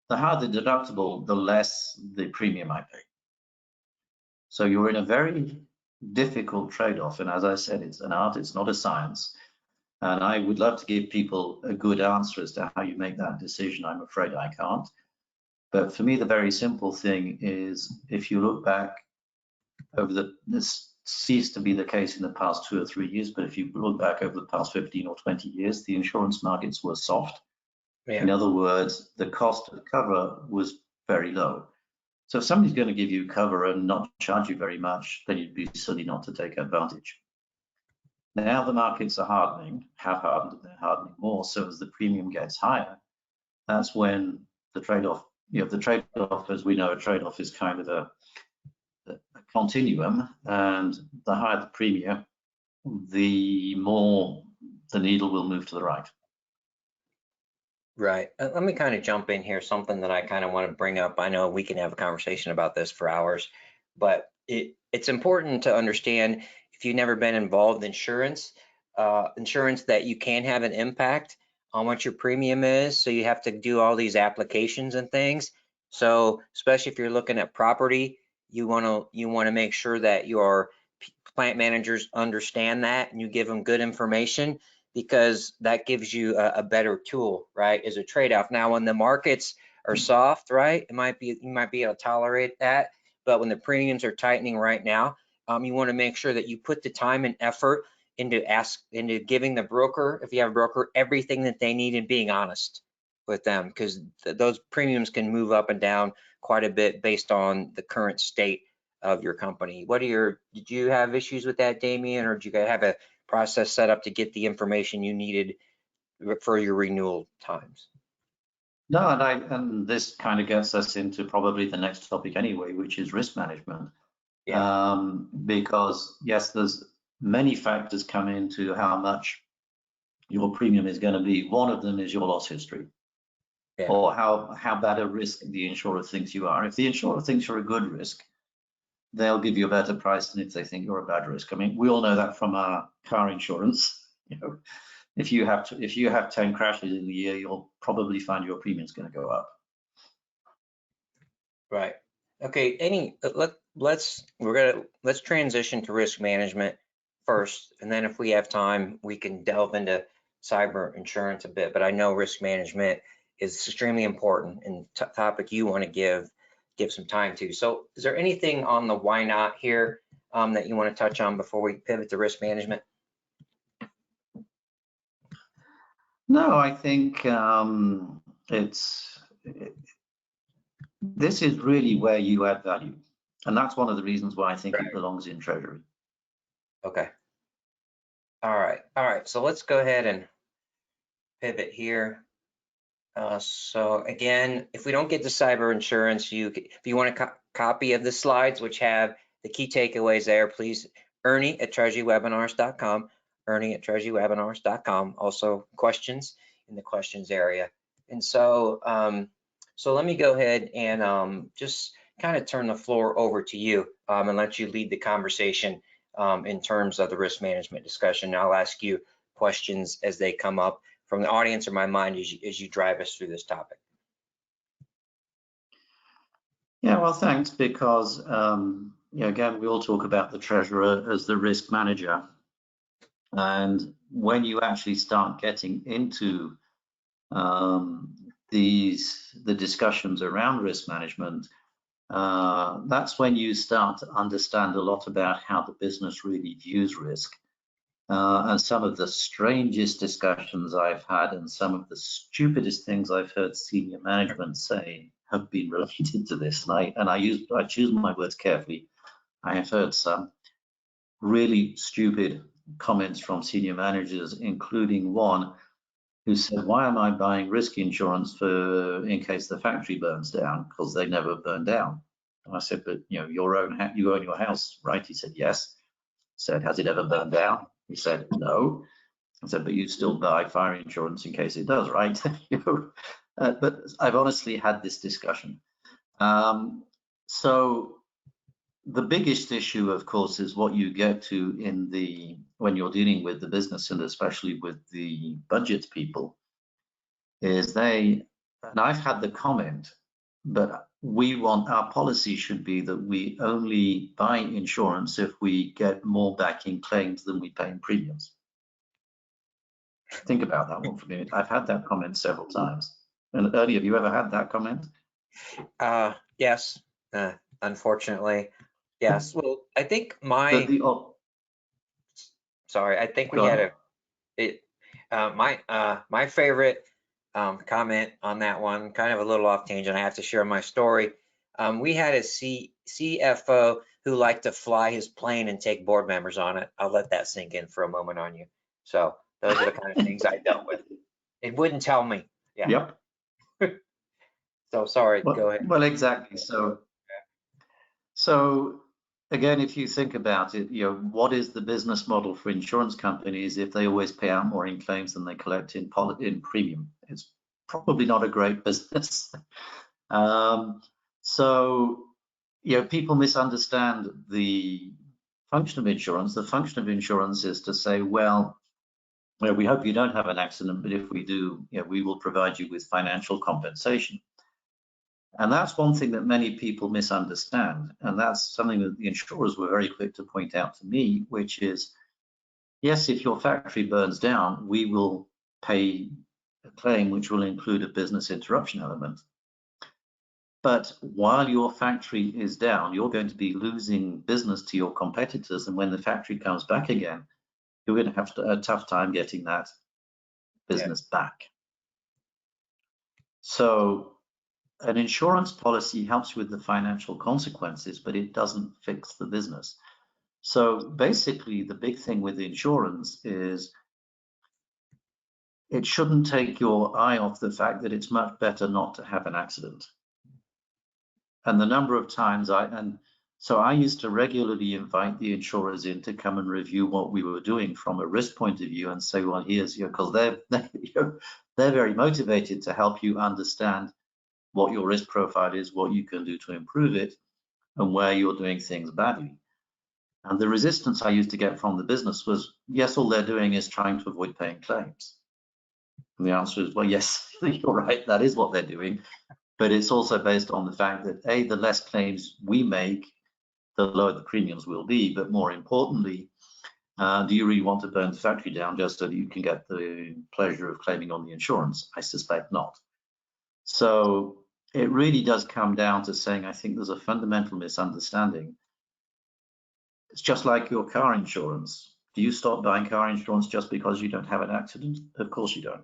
the higher the deductible, the less the premium I pay. So you're in a very difficult trade-off, and as I said, it's an art, it's not a science. And I would love to give people a good answer as to how you make that decision. I'm afraid I can't. But for me, the very simple thing is, if you look back over this ceased to be the case in the past 2 or 3 years, but if you look back over the past 15 or 20 years, the insurance markets were soft. Yeah. In other words, the cost of cover was very low. So if somebody's going to give you cover and not charge you very much, then you'd be silly not to take advantage. Now the markets are hardening, have hardened, and they're hardening more. So as the premium gets higher, that's when the trade-off, the trade-off, as we know, a trade-off is kind of a continuum, and the higher the premium, the more the needle will move to the right. Right. Let me kind of jump in here, something that I kind of want to bring up. I know we can have a conversation about this for hours, but it's important to understand, if you've never been involved in insurance, that you can have an impact on what your premium is. So you have to do all these applications and things. So especially if you're looking at property, you want to make sure that your plant managers understand that and you give them good information, because that gives you a better tool, right, as a trade-off. Now, when the markets are soft, right, you might be able to tolerate that, but when the premiums are tightening right now, you want to make sure that you put the time and effort into giving the broker, if you have a broker, everything that they need and being honest with them, because those premiums can move up and down quite a bit based on the current state of your company. Did you have issues with that, Damien, or did you guys have a process set up to get the information you needed for your renewal times? No, and this kind of gets us into probably the next topic anyway, which is risk management. Yeah. Because yes, there's many factors come into how much your premium is going to be. One of them is your loss history, or how bad a risk the insurer thinks you are. If the insurer thinks you're a good risk, they'll give you a better price than if they think you're a bad risk. I mean, we all know that from our car insurance. If you have 10 crashes in a year, you'll probably find your premium's going to go up. Right. Okay. Let's transition to risk management first, and then if we have time, we can delve into cyber insurance a bit. But I know risk management is extremely important and topic you want to give some time to. So is there anything on the why not here that you want to touch on before we pivot to risk management? No, I think this is really where you add value. And that's one of the reasons why I think it belongs in Treasury. Okay. All right. So let's go ahead and pivot here. So again, if we don't get to cyber insurance, if you want a copy of the slides, which have the key takeaways there, please, Ernie@treasurywebinars.com, Ernie@treasurywebinars.com. Also questions in the questions area. And so, so let me go ahead and just kind of turn the floor over to you and let you lead the conversation in terms of the risk management discussion. I'll ask you questions as they come up from the audience or my mind as you drive us through this topic. Yeah, well, thanks, because again, we all talk about the treasurer as the risk manager. And when you actually start getting into the discussions around risk management, that's when you start to understand a lot about how the business really views risk. And some of the strangest discussions I've had and some of the stupidest things I've heard senior management say have been related to this. And I choose my words carefully. I have heard some really stupid comments from senior managers, including one who said, "Why am I buying risk insurance for in case the factory burns down? Because they never burn down." And I said, "But you own your house, right?" He said, "Yes." I said, "Has it ever burned down?" He said, "No." I said, "But you still buy fire insurance in case it does, right?" But I've honestly had this discussion. So the biggest issue, of course, is what you get to when you're dealing with the business, and especially with the budget people, is and I've had the comment, but our policy should be that we only buy insurance if we get more back in claims than we pay in premiums. Think about that one for a minute. I've had that comment several times. And Ernie, have you ever had that comment? Yes, unfortunately, yes. Well, I think sorry, I think we had my favorite comment on that one, kind of a little off tangent. I have to share my story. We had a CFO who liked to fly his plane and take board members on it. I'll let that sink in for a moment on you. So those are the kind of things I dealt with. It wouldn't tell me. Yeah. Yep. So sorry, go ahead. Well, exactly. So again, if you think about it, what is the business model for insurance companies if they always pay out more in claims than they collect in premium? It's probably not a great business. So people misunderstand the function of insurance. The function of insurance is to say, well, we hope you don't have an accident, but if we do, we will provide you with financial compensation. And that's one thing that many people misunderstand. And that's something that the insurers were very quick to point out to me, which is, yes, if your factory burns down, we will pay a claim which will include a business interruption element. But while your factory is down, you're going to be losing business to your competitors. And when the factory comes back again, you're going to have a tough time getting that business back. So an insurance policy helps with the financial consequences, but it doesn't fix the business. So basically, the big thing with insurance is it shouldn't take your eye off the fact that it's much better not to have an accident. And the number of times I used to regularly invite the insurers in to come and review what we were doing from a risk point of view and say, well, here's because they're very motivated to help you understand what your risk profile is, what you can do to improve it, and where you're doing things badly. And the resistance I used to get from the business was, yes, all they're doing is trying to avoid paying claims. And the answer is, well, yes, you're right, that is what they're doing. But it's also based on the fact that, A, the less claims we make, the lower the premiums will be. But more importantly, do you really want to burn the factory down just so that you can get the pleasure of claiming on the insurance? I suspect not. So it really does come down to saying, I think there's a fundamental misunderstanding. It's just like your car insurance. Do you stop buying car insurance just because you don't have an accident? Of course you don't.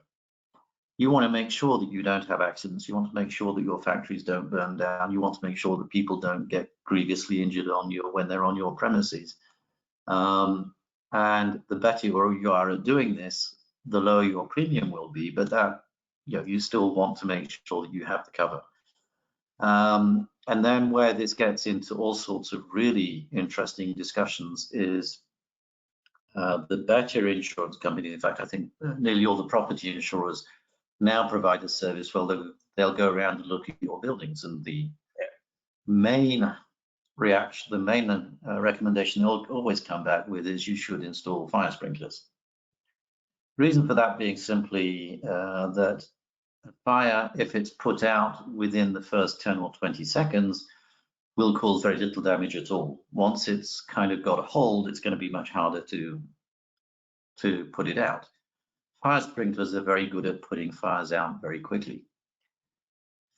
You want to make sure that you don't have accidents. You want to make sure that your factories don't burn down. You want to make sure that people don't get grievously injured when they're on your premises. And the better you are at doing this, the lower your premium will be. But that you still want to make sure that you have the cover. And then where this gets into all sorts of really interesting discussions is the better insurance company. In fact, I think nearly all the property insurers now provide a service where they'll go around and look at your buildings, and the main recommendation they'll always come back with is you should install fire sprinklers. Reason for that being simply that fire, if it's put out within the first 10 or 20 seconds, will cause very little damage at all. Once it's kind of got a hold, it's going to be much harder to put it out. Fire sprinklers are very good at putting fires out very quickly.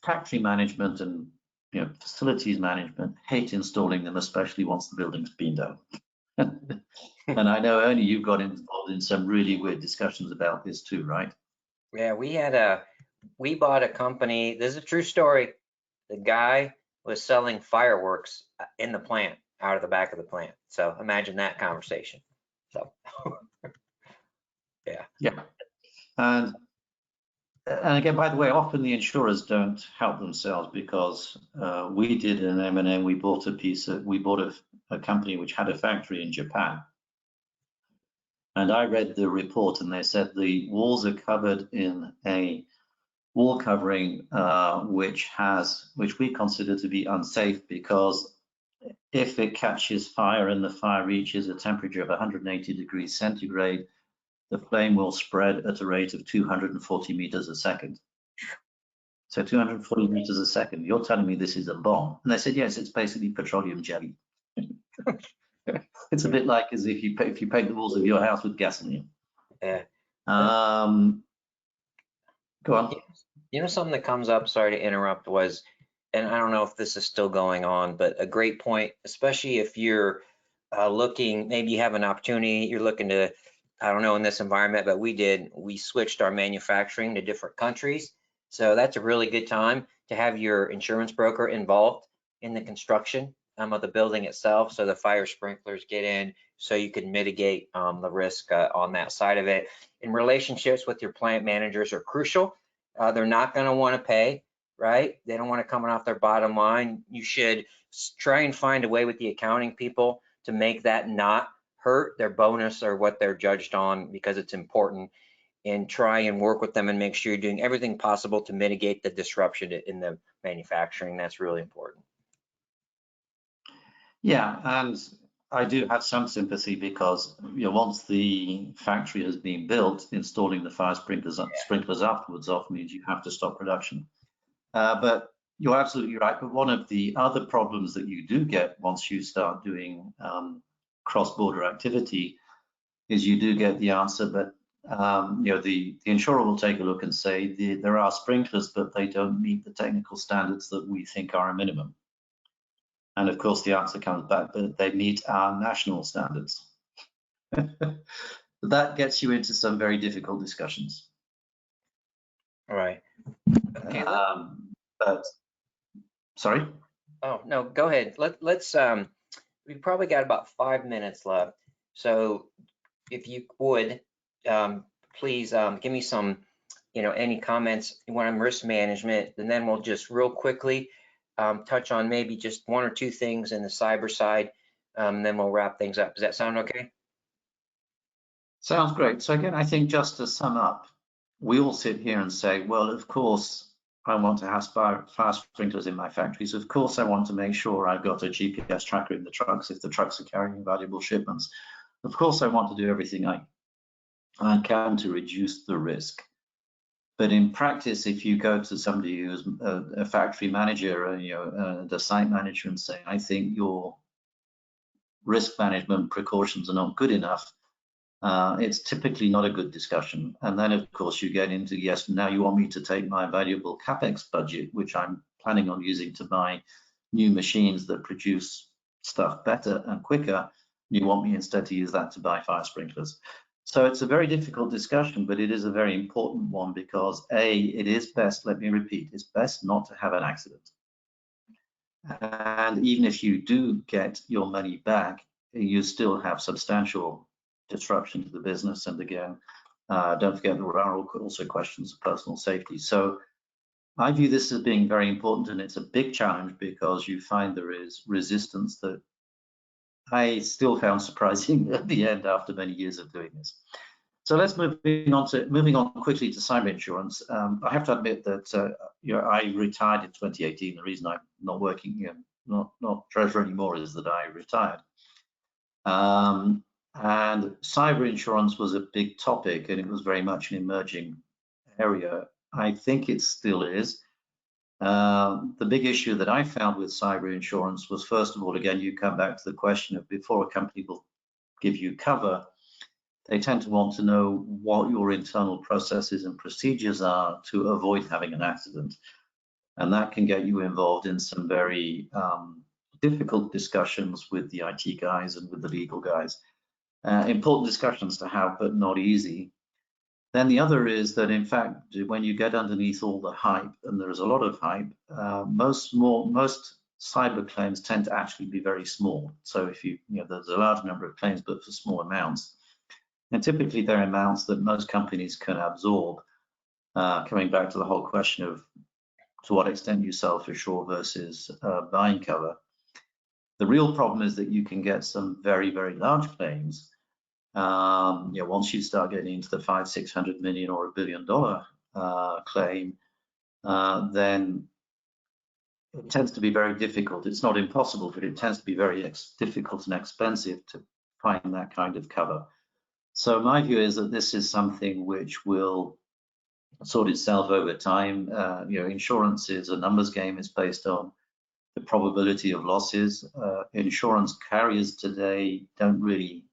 Factory management and facilities management hate installing them, especially once the building's been done. And I know, Ernie, you've got involved in some really weird discussions about this too, right? Yeah, we bought a company. This is a true story. The guy was selling fireworks in the plant, out of the back of the plant. So imagine that conversation. So yeah. Yeah. And again, by the way, often the insurers don't help themselves, because we did an M&A. We bought a company which had a factory in Japan. And I read the report, and they said the walls are covered in a wall covering which we consider to be unsafe, because if it catches fire and the fire reaches a temperature of 180 degrees centigrade, the flame will spread at a rate of 240 meters a second. So 240 meters a second. You're telling me this is a bomb? And they said, yes, it's basically petroleum jelly. It's a bit like as if you paint the walls of your house with gasoline. Yeah. Go on. You know, something that comes up, sorry to interrupt, was, and I don't know if this is still going on, but a great point, especially if you're looking, maybe you have an opportunity, you're looking to, I don't know, in this environment, but we switched our manufacturing to different countries. So that's a really good time to have your insurance broker involved in the construction of the building itself, so the fire sprinklers get in, so you can mitigate the risk on that side of it. And relationships with your plant managers are crucial. They're not going to want to pay, right? They don't want to come off their bottom line. You should try and find a way with the accounting people to make that not hurt their bonus or what they're judged on, because it's important, and try and work with them and make sure you're doing everything possible to mitigate the disruption in the manufacturing. That's really important. Yeah, and I do have some sympathy, because once the factory has been built, installing the fire sprinklers afterwards often means you have to stop production. But you're absolutely right. But one of the other problems that you do get once you start doing cross-border activity is you do get the answer, but the insurer will take a look and say there are sprinklers, but they don't meet the technical standards that we think are a minimum. And of course, the answer comes back, but they meet our national standards. That gets you into some very difficult discussions. All right. Okay. But sorry. Oh no, go ahead. Let's. We've probably got about 5 minutes left. So if you would, please give me some, any comments on risk management, and then we'll just real quickly touch on maybe just one or two things in the cyber side, and then we'll wrap things up. Does that sound okay? Sounds great. So again, I think just to sum up, we all sit here and say, well, of course, I want to have fire sprinklers in my factories. Of course, I want to make sure I've got a GPS tracker in the trucks if the trucks are carrying valuable shipments. Of course, I want to do everything I can to reduce the risk. But in practice, if you go to somebody who's a factory manager, or the site manager, and say, I think your risk management precautions are not good enough, it's typically not a good discussion. And then, of course, you get into, yes, now you want me to take my valuable CapEx budget, which I'm planning on using to buy new machines that produce stuff better and quicker. You want me instead to use that to buy fire sprinklers. So it's a very difficult discussion, but it is a very important one, because it is best, let me repeat, it's best not to have an accident. And even if you do get your money back, you still have substantial disruption to the business. And again, don't forget there are also questions of personal safety. So I view this as being very important, and it's a big challenge, because you find there is resistance that I still found surprising at the end after many years of doing this. So let's moving on quickly to cyber insurance. I have to admit that I retired in 2018. The reason I'm not working, not Treasury anymore, is that I retired. And cyber insurance was a big topic, and it was very much an emerging area. I think it still is. The big issue that I found with cyber insurance was, first of all, again, you come back to the question of before a company will give you cover, they tend to want to know what your internal processes and procedures are to avoid having an accident. And that can get you involved in some very difficult discussions with the IT guys and with the legal guys. Important discussions to have, but not easy. Then the other is that, in fact, when you get underneath all the hype, and there's a lot of hype, most cyber claims tend to actually be very small. So if there's a large number of claims, but for small amounts. And typically they're amounts that most companies can absorb, coming back to the whole question of to what extent you self-insure versus buying cover. The real problem is that you can get some very, very large claims. Once you start getting into the $500-600 million or $1 billion claim, then it tends to be very difficult. It's not impossible, but it tends to be very difficult and expensive to find that kind of cover. So my view is that this is something which will sort itself over time. Insurance is a numbers game. It's based on the probability of losses. Insurance carriers today don't really,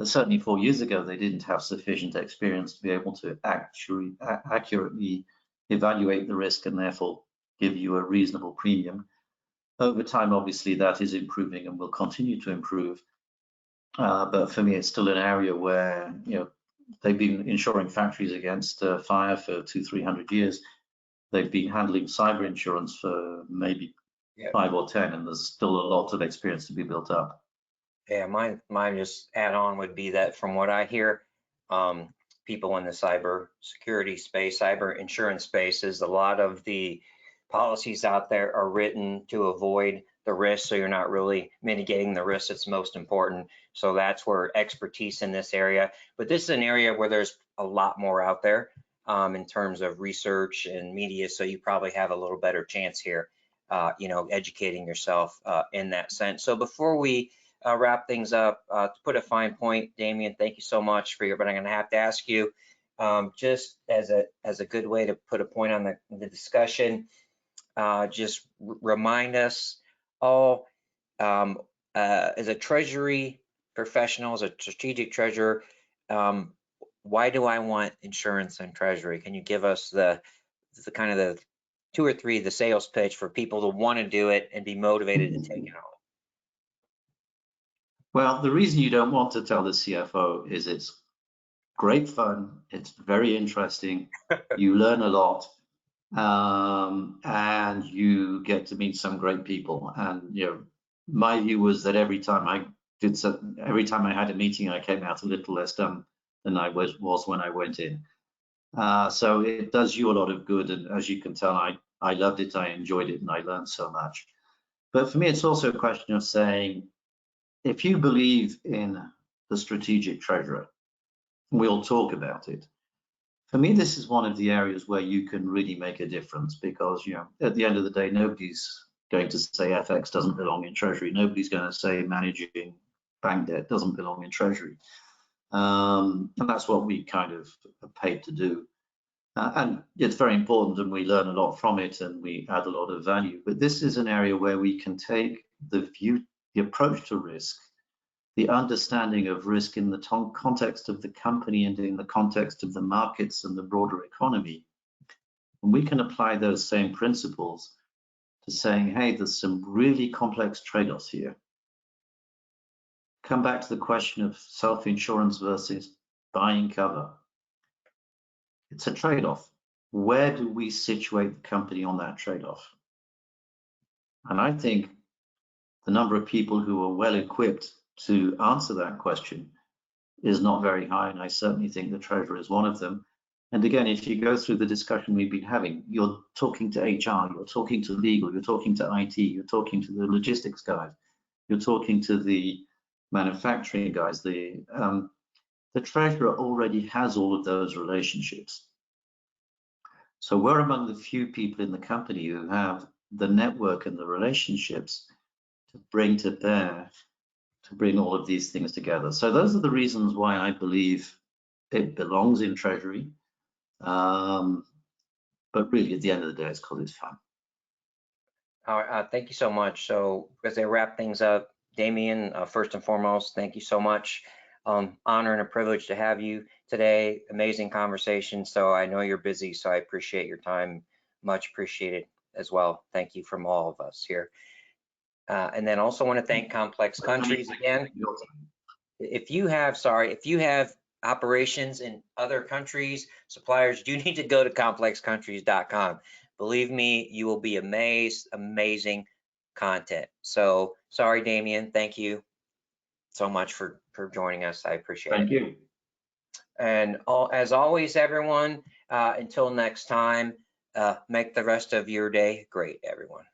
certainly 4 years ago, they didn't have sufficient experience to be able to accurately evaluate the risk and therefore give you a reasonable premium. Over time, obviously, that is improving and will continue to improve. But for me, it's still an area where, they've been insuring factories against fire for 200-300 years. They've been handling cyber insurance for maybe 5 or 10, and there's still a lot of experience to be built up. Yeah, mine just add on would be that from what I hear, people in the cyber security space, cyber insurance space, is a lot of the policies out there are written to avoid the risk, so you're not really mitigating the risk that's most important. So that's where expertise in this area, but this is an area where there's a lot more out there in terms of research and media, so you probably have a little better chance here, educating yourself in that sense. So before we wrap things up, to put a fine point, Damien, thank you so much for your, but I'm gonna have to ask you, just as a good way to put a point on the discussion, just remind us all, as a treasury professional, as a strategic treasurer, why do I want insurance and treasury? Can you give us the kind of the 2 or 3, the sales pitch for people to want to do it and be motivated to take it on? Well, the reason you don't want to tell the CFO is it's great fun. It's very interesting. You learn a lot. And you get to meet some great people. And my view was that every time I had a meeting, I came out a little less done than I was when I went in. So it does you a lot of good, and as you can tell, I loved it, I enjoyed it, and I learned so much. But for me, it's also a question of saying, if you believe in the strategic treasurer, we'll talk about it. For me, this is one of the areas where you can really make a difference, because at the end of the day, nobody's going to say FX doesn't belong in Treasury. Nobody's going to say managing bank debt doesn't belong in Treasury. And that's what we kind of are paid to do. And it's very important, and we learn a lot from it, and we add a lot of value. But this is an area where we can take the approach to risk, the understanding of risk in the context of the company and in the context of the markets and the broader economy. And we can apply those same principles to saying, hey, there's some really complex trade-offs here. Come back to the question of self-insurance versus buying cover. It's a trade-off. Where do we situate the company on that trade-off? And I think the number of people who are well equipped to answer that question is not very high, and I certainly think the treasurer is one of them. And again, if you go through the discussion we've been having, you're talking to HR, you're talking to legal, you're talking to IT, you're talking to the logistics guys, you're talking to the manufacturing guys. The treasurer already has all of those relationships. So we're among the few people in the company who have the network and the relationships to bring to bear, to bring all of these things together. So those are the reasons why I believe it belongs in Treasury. But really, at the end of the day, it's because it's fun. All right, thank you so much. So as I wrap things up, Damien, first and foremost, thank you so much. Honor and a privilege to have you today. Amazing conversation. So I know you're busy, so I appreciate your time. Much appreciated as well. Thank you from all of us here. And then also want to thank Complex Countries again. If you have operations in other countries, suppliers, you need to go to complexcountries.com. Believe me, you will be amazed. Amazing content. So sorry, Damien. Thank you so much for joining us. I appreciate it. Thank you. And as always, everyone, until next time, make the rest of your day great, everyone.